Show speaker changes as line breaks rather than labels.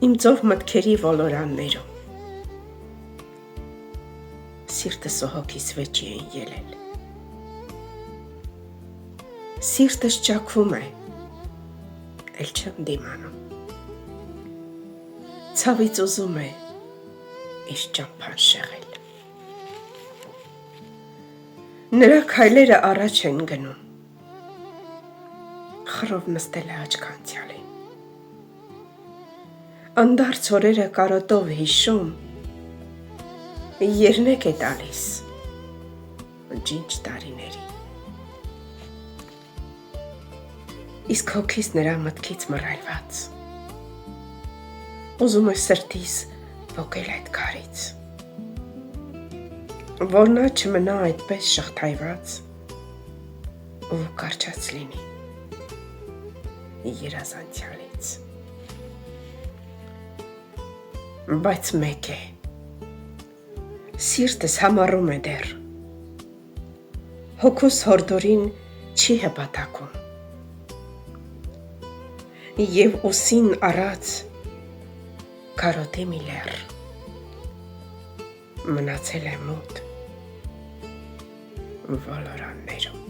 իմ ծով մտքերի ոլորաններում, սիրտս ու հոգիս վեճի են ելել, սիրտս ճակվում է, էլ չեմ դիմանում, ցավից ուզում է իս ճամփան շեղել, նրա քայլերը առաջ են գնում, խռով նստել է աչքանցյալին, անդարձ օրերը կարոտով հիշում, երնեք է տալիս ջինջ տարիների, իսկ հոգիս նրա մտքից մռայլված, ուզում է սրտիս ոգել այդ քարից, որ նա չմնա այդպես շղթայված ու կարճած լինի երազանցյալից, բայց մեկ է, սիրտս համառում է դեռ, հոգուս հորդորին չի հպատակում, և ուսին առած կարոտի մի լեռ, մնացել է մութ ոլորաններում։